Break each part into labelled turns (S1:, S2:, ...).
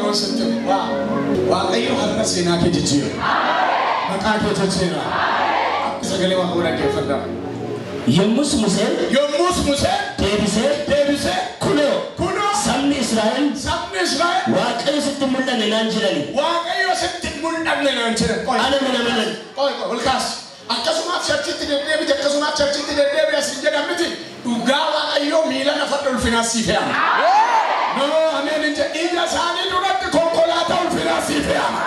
S1: Oromoo sitti waaqayyo har'a seenaa kee jijjiira. Maqaa kee jijjiira. Sagalee Waaqayyoo dhaggeeffadha.
S2: Yommus Museen
S1: deebisee
S2: kunoo sabni Israa'el
S1: waaqayyo
S2: sitti mul'anne naan jedhani.
S1: Waaqayyo sitti mul'anne naan jedhan.
S2: Ana mana malan.
S1: Ol kaas. Akkasumaaf churchitti deddeebite akkasumaaf churchitti deddeebi asin jedhamiti dhugaa waaqayyo miila lafa ulfinaa siif yaama. No, amen. Ija isaanii duratti konkolaataa ulfinaa siif yaama.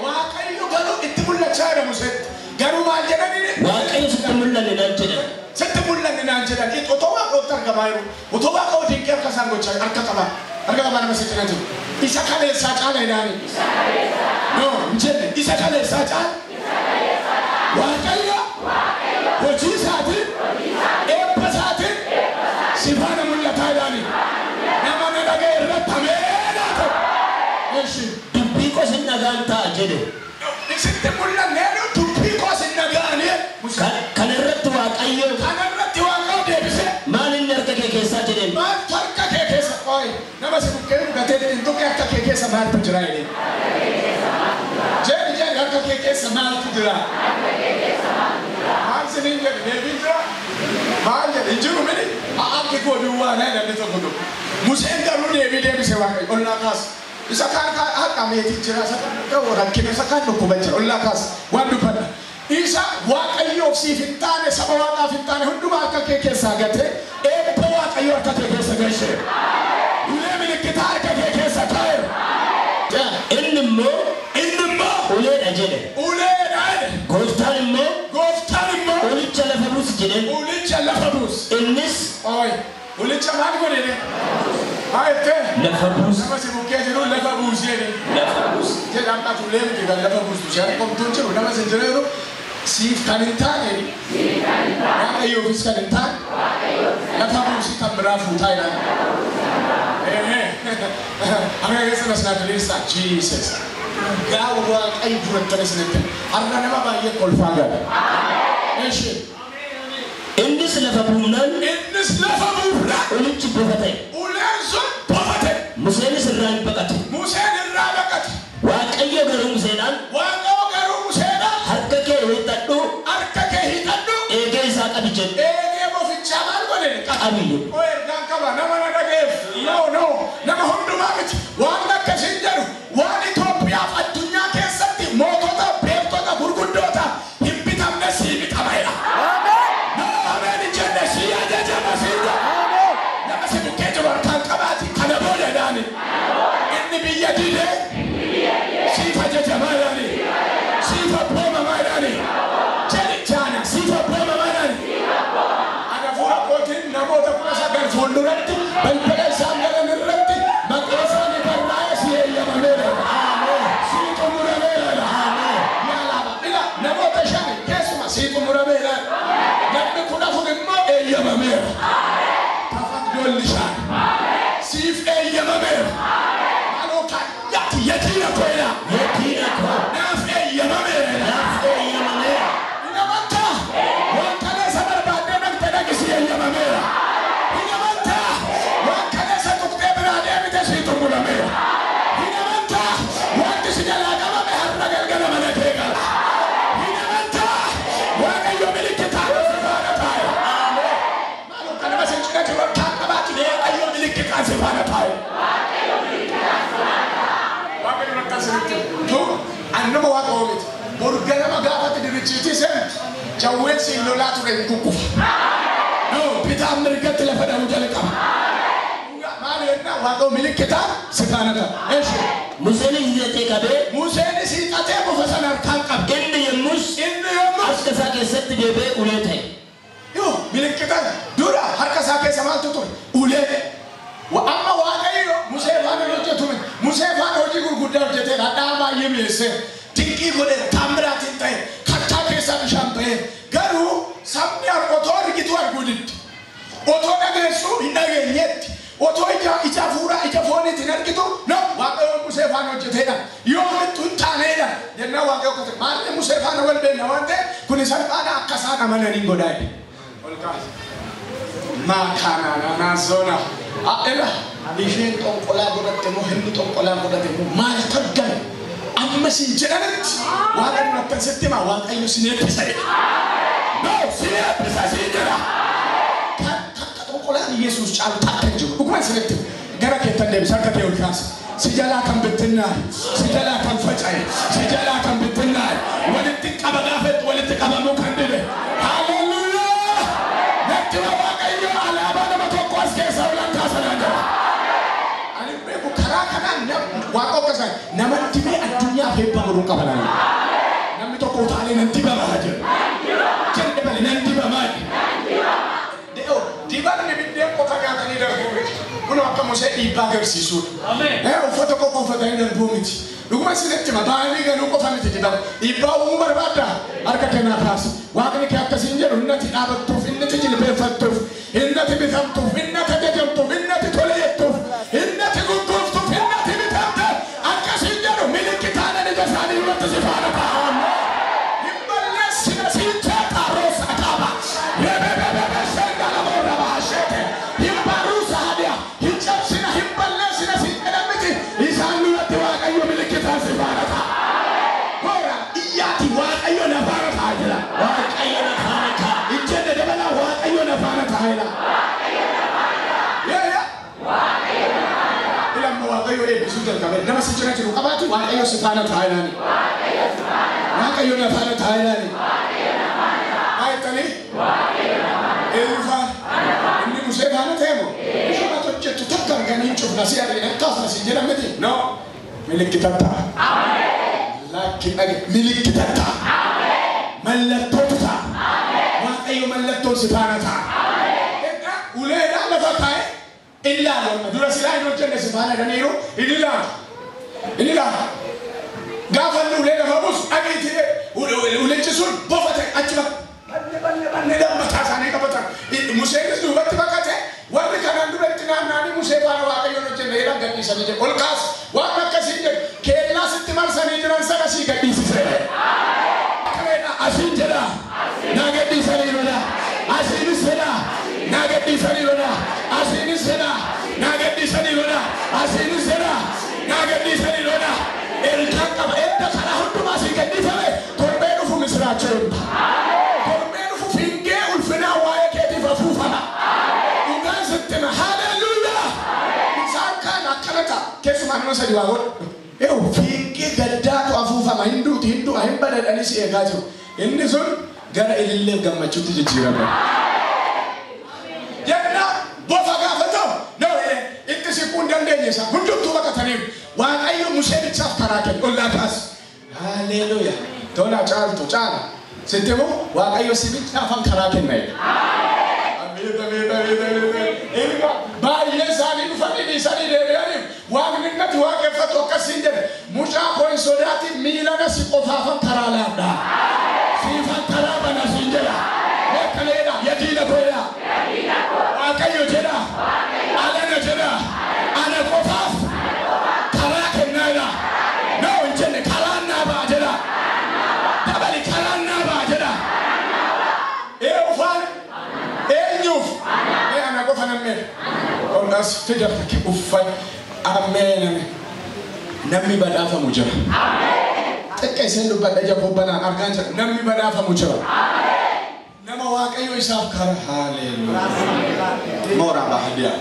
S1: Waaqayyo garuu itti mul'achaa jira Museetti. Garuu maal jedhanii?
S2: Waaqayyo sitti mul'anne naan jedhan.
S1: Sitti mul'anne naan jedhan. Otoo waaqootti argamaa jiru. Otoo waaqootiin harka isaan gochaa harka qaba. Harka qaba nama sitti natti. Isa kaleessaa caala ilaani. No, njenne isa kaleessaa caala. Waaqayyo hojii isaatiin eebba isaatiin sifaana mul'ataa ilaani. Nama na dhaga'e irratti ameenaa ta'u. Eeshi
S2: dubbii koo sin dhagaan ta'a jedhe.
S1: Isitti mul'anne dubbii koo sin dhagaanii.
S2: Kana irratti waaqayyo
S1: deebise.
S2: Maal inni harka kee keessaa jedheen?
S1: Maal harka kee keessa qooyi. Nama si bukkee gatee dintuqee harka kee keessa maaltu jira jedhee. Jeeni harka kee keessa maaltu jira. Maal siniin jedhe deebiin jira. Maal jedhe injiru mini. Haati koo duwwaa naa jedhamne tokko tokko. Museen garuu deebise waaqayyo. Ollaa kaas. Isa kaan haqa meetii jira. Isa kaan rakkina isa kaan dhukkuba jira. Ollaa kaas waan dubbadha. Isa waaqayyoof siif hin taane saba waaqaaf hin taane hundumaa harka kee keessaa gate eebba waaqayyo harka kee keessa galchee. Ulee milikitaa harka kee keessa taa'e.
S2: Inni immoo uleedha jedhe. Gooftaan immoo ulicha lafa buusi jedheen.
S1: Ulicha lafa buusi.
S2: Innis
S1: ulicha maal godhene? Maayette?
S2: Lafa buusi.
S1: Nama si bukkee jiru lafa buusi jedhe.
S2: Lafa buusi.
S1: Jedhaan qaatu ulee miti kan lafa buustu ishee qomtuun jiru nama si jiru siif kan hin taane waaqayyoofis kan hin taane lafa buusi kan biraa fuutaa jedhan. Akka keessa masnaa diriirsaa Jesus. Gaa waaqayyo duratti isinitti har'a nama baay'ee kolfaa gala. Eeshi.
S2: Innis lafa buunaan ulichi bofate.
S1: Uleen sun bofate.
S2: Museenis irraa hin baqate. Waaqayyo garuu Museenaan harka kee hiixadhu eegee isaa qabi jedhe.
S1: Eegee bofichaa maal godhe?
S2: Qabi.
S1: Ergaan qaba nama na dhageef. No nama hundumaa miti. Waan akkasiin jedhu waan Itoophiyaaf addunyaa keessatti mootota beektota gurguddoota hin bitamne sii bitameedha. Ameen jenne sii ajajama sii jedha. Nama si bukkee jiru harkaan qabaati kana booda daani. Inni biyya didee siif ajajamaa daani. Siif abboomamaa daani. Jelichaana siif abboomamaa daani. Ana fuula kootiin namoota 19 fuulduratti balbala isaan galan irratti maqaa isaanii barraa'ee si eeyyamameera. Sii xumurameera. Ila namoota 5 keessuma sii xumurameera. Namni 14 immoo eeyyamameera. Kafan dolli shaan. Siif eeyyamameera. Maaloo kan yatiina koodha. Naaf eeyyamameera. Hinamantaa waan kaleessa barbaadee naqxe dhaqisi eeyyamameera. Hinamantaa waan kaleessa tuqxee biraa deebite sii xumurameera. Hinamantaa wanti si jalaa qabame har'a galgala mana kee gala. Hinamantaa waaqayyo milikitaa si faana taa'e. Maaloo kan nama sin cinatti wakkaan qabaatu waaqayyo milikitaa si faana taa'e. Waaqayyo rakkaa sirriitti. Annama waaqa oomiti. Morganama gaafatti dirichiitii seentu jawween siin lolaa ture hin kukkufa. Bitaa mirgatti lafa dhabu jalqaba. Maal yennaa waaqa milikitaa si faana ta'a.
S2: Museenis hiixatee qabee.
S1: Museenis hiixatee bofa sana harkaan qabe.
S2: Inni yommus harka isaa keessatti deebi'ee ulee ta'e.
S1: Milikitaan dura harka isaa keessa maaltu ture? Ulee. Amma waaqayyo Musee faana hojjetu Musee faana hojii gurguddaa hojjeteera. Dhaa baay'ee mi'eessee dinqii godheera. Taamiraatiin ta'e kattaa keessaa bishaan ba'ee garuu sabni otoo argitu arguu didde. Otoo dhageessuu hin dhageenyetti. Otoo ija fuuraa ija fooniitiin argitu waaqayyo Musee faana hojjeteedha. Yoo mittu hin taaneedha jennaan waaqayyo qote maalli Musee faana wal beekna waan ta'eef kun salphaadha akka isaan amananii godhaa. Maakaanaa naasona. Ela isheen xonqolaa godhatte moo hindi xonqolaa godhatte moo maal taggan amma sin jedhanatti waaqni akkasitti maa waaqayyo sin eebbisa no sin eebbisa sin jedha takka xonqolaan Yesuus caalu takka jiru dhuguma sinitti gara keettan deebisa harka kee ol kaasi si jalaa kan bittinnaa si jalaa kan faca'e si jalaa kan bittinnaa walitti qaba gaafetti walitti qabamuu kan dhibe haleluuyaa natti waaqayyo alaabaa nama tokko as keessa olan kaasanaa jira ani beeku karaa kanaan waaqa akkasaan namatti mee addunyaa heebbaa godhuu qabanaa namni tokko utaalee nan dibamaa jira jenne malee nan dibamaa dibanni biddeen qofa nyaatanii darbuu miti kun akka Musee dhiibbaa agarsiisuudha uffata qofa uffatanii darbuu miti dhuguma isinitti baay'ee ganuu qofa miti diban dhiibbaa uumuu barbaadda harka kennaa kaasi waaqni kee akkasiin jedhu innati dhaabattuuf innati jilbeeffattuuf innati bitamtuuf innati ajajamtuuf innati tole jettuuf innati gurgurtuuf innati bitamte akkasiin jedhu milikitaan ija isaanii irratti si faana ta'an hin balleessina siin jeeqaa roosa qaaba nama si jira jiru qabaatu waaqayyo si faana ta'ani waaqayyo na faana ta'ani aytani elfa inni Musee faana ta'emo shaba toccetu takkar ganin cufna si arina kaasna si jira miti no milikitata amen lakin age milikitata amen mallattota waaqayyo mallatto si faana ta'a amen uleeda lafa ta'e illa lama dura silaa ino jenne si faana daniru illa gaafanni ulee lafa buusu dhageettii ulechi sun bofate achuma banne lammataa isaanii qabatan Museenis duubatti bakkate warri kanaan duratti naannaanii Musee faana waaqayyoon hojjenne jedhan gadhiisanii jedhe ol kaas waan akkasiin jedhe keellaa sitti marsanii jiran sana sii gadhiisise asiin jedha naa gadhiisanii lola asiinis jedha naa gadhiisanii lola asiinis jedha naa gadhiisanii lola asiinis jedha naa gadhiisanii lola ergaan qaba edda kana hundumaa sii gadhiifame torbee dhufu misiraachuun torbee dhufu fiingee ulfinaa waa'ee keetiif afuufama dhugaan sittima haleluuyaa isaan kaan akkanata keessumaa nama sadi waa godhu fiingee gaddaatu afuufama hinduuti hinduu hin badadhanii si eegaa jiru inni sun gara ilillee gammachuutti jijjiirama jenna bofa gaafatoo no itti siquun dandeenye isaa hundumtuu baqataniiru waaqayyo Musee bichaaf karaa kennu ollaa kaas haleluuyaa tola caaltu caala sittimo waaqayyo si bichaafan karaa kenna baay'ee isaanii dhufanii dhiisanii deebi'anii waaqni natti waaqeffatu akkasiin jedhe mucaa koo hin sodaatin miilana si qofaafan karaa laadhaa siifan karaa bana siin jedha beekaleedha yadiina koodha waaqayyo jedha alana jedha ana qofaaf karaa kennaadha no hin jenne karaan naabaa jedha dabali karaan naabaa jedha ufaan eenyuuf ana qofa nammee onnas fidarta ke uffay ameename namni badhaafamu jira xiqqee isin dubbadha jabobbanaan argaan jira namni badhaafamu jira nama waaqayyo isaaf kara haleluuyaa moora bahadiyaa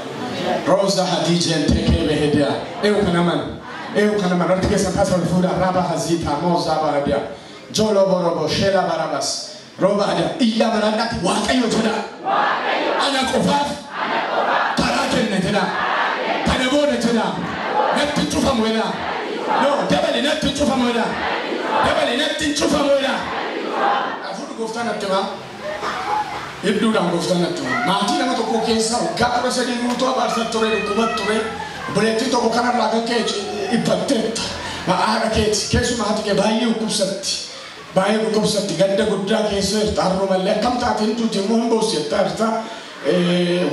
S1: roza hadijeen tekee behediyaa eewu kanaman arti keessan taasa wal fuudhaa raba haziitaa mooza bahadiyaa jooloo borobo sheela barabas roba hadiyaa iyyaa maraadhaatti waaqayyo jedha ana qofaaf karaa kenne jedha kana booda jedha natti cufamu jedha no dabali natti cufamu jedha dabali natti cufamu jedha afuudhu gooftaan attimaa hedduudhaan gooftaan attimaa maatii nama tokko keessaa waggaa 13 guutuu abaarsa ture dhukkubat ture buleettii tokko kanarraa kan ka'e dhibbatteetta haadha keeti keessumaa haati kee baay'ee dhukkubsatti gadda guddaa keessa jirta har'u mallee akkam taate hinduuti immoo hin boosseetta jirta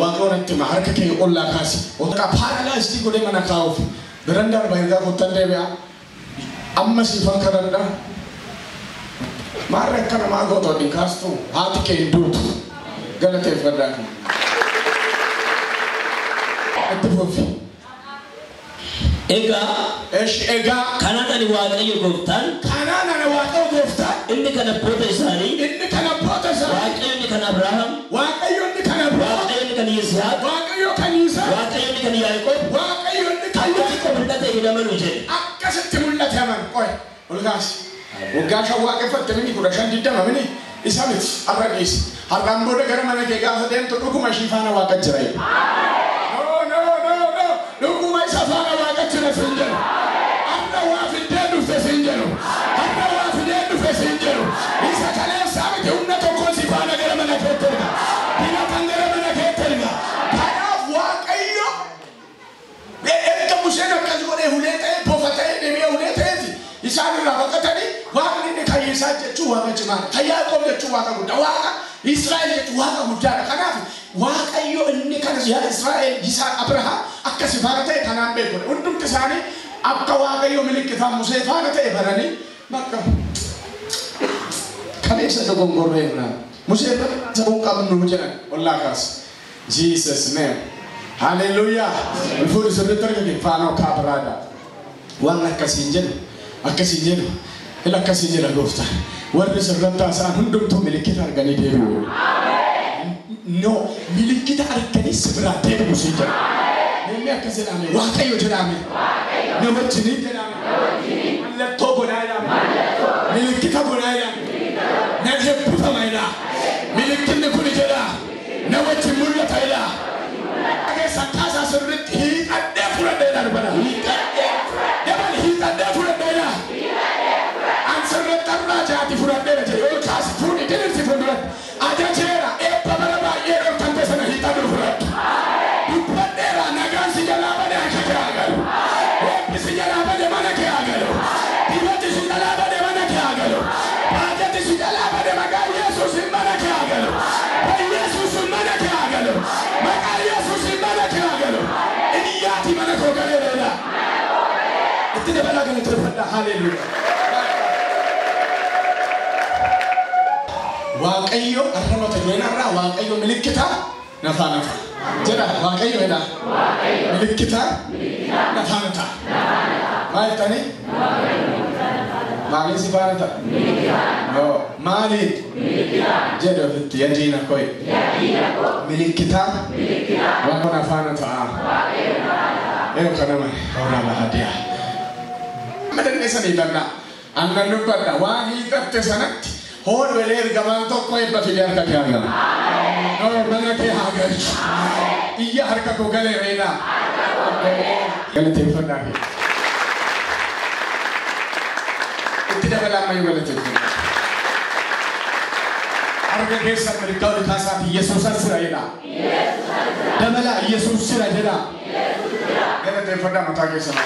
S1: waaqoon attima harka kee ollaa kaasi akka paaralaayistii godhee mana kaa'uuf biran darba egaa kottan deebi'a amma siifan kadhadha maarra akka namaa gootoo dhinkaastu haati kee hin duutu galateeffadhaa itti fufi
S2: Ega
S1: ega
S2: kanaan ani waaqayyo gooftaan
S1: kanaan ana waaqayyo gooftaan
S2: inni kana boota isaanii
S1: inni kana boota isaanii
S2: waaqayyo inni kan Abrahaam
S1: waaqayyo inni kan Abrahaam
S2: waaqayyo inni kan Yisaaq
S1: waaqayyo kan Yisaaq
S2: waaqayyo inni kan Yaaqoob
S1: waaqayyo inni kan
S2: Yaaqoob mul'ate hidhamanu jedhe
S1: akkasitti mul'ate aman qoy olgaas waggaa waaqeffatte mini kudha shan diddama mini isa miti arraqiis har'aan booda gara mana kee gaafa deemtu dhuguma ishii faana waaqa jira dhuguma isa faana waaqa jira siin jedhu amma waa fiddee dhufte siin jedhu amma waa fiddee dhufte siin jedhu isa kaleessaa miti humna tokkoon si faana gara mana keetti erga dina kan gara mana keetti erga kanaaf waaqayyo erga Museen akkas godhee hulee ta'e bofa ta'e deemee hulee ta'eeti isaan irraa baqatanii waaqni inni kan Yisaaq jechuu waaqa cimaadha kan Yaaqoob jechuu waaqa guddaa waaqa Israa'el jechuu waaqa guddaadha kanaaf waaqayyo inni kan Israa'el Yisaaq Abrahaam akkasi faana ta'e kanaan beekudha hundumti isaanii akka waaqayyo milikitaan Musee faana ta'e baranii bakka kaleessa dogongorreerraa Musee sabuu qabnu jedhan ollaa kaas Jesus name hallelujah ulfuun sirriitti argate faanoo kaabiraadha waan akkasiin jedhu ila akkasiin jedha gooftaan warri sirratti haasa'an hundumtuu milikita arganii deebi'u no milikita arganii sibiraa deebi'u siin jedha namni akkas jedhame waaqayyo jedhame namatti ni jedhame mallattoo godhaa jedhame milikita godhaa jedhame nan hebbifama jedha milikitni kun jedha namatti mul'ata jedha Sakasa sirriitti hiixadhee fudhadhee darbana hiixadhee fudhadheedha an sirriitti arraa jaati fudhadheedha jedhe yoo kaasi fuudhi diriirsi fuulduratti ajajeera eebba bara baay'ee dhorkante sana hiixadhu fudhadhu dubbadheera nagaan si jalaa bade akka kee agalu eebbi si jalaa bade mana kee agalu dibatti si jalaa bade mana kee agalu baajatti si jalaa bade maqaa Yesuusin mana kee agalu Yesuusin mana kee agalu maqaa Yesuusin mana kee agalu iniyaati mana koo galeera itti dabala galateeffadha haleluuyaa waaqayyo arrabata yoonarraa waaqayyo milikita nafa jedha waaqayyo jedha milikita nafa maal tani maaliin si faana ta'a yoo maaliin jedhe ofitti yadiina koy milikita waan nafaana ta'a yoo kanama oolaa bahadiyaa madanneessanii danna annan dubbadha waan hiixatte sanatti hoon welee ergamaan tokko eebba fidee harka kee argama mana kee haagalchu iyya harka koo galee reedhaa galateeffadhaa itti dabalaa ammayyuu galateeffadhaa harka keessan mirgaa ol kaasaati Yesuusan sira jedhaa dabalaa Yesuus sira jedhaa galateeffadhaa mataa keessan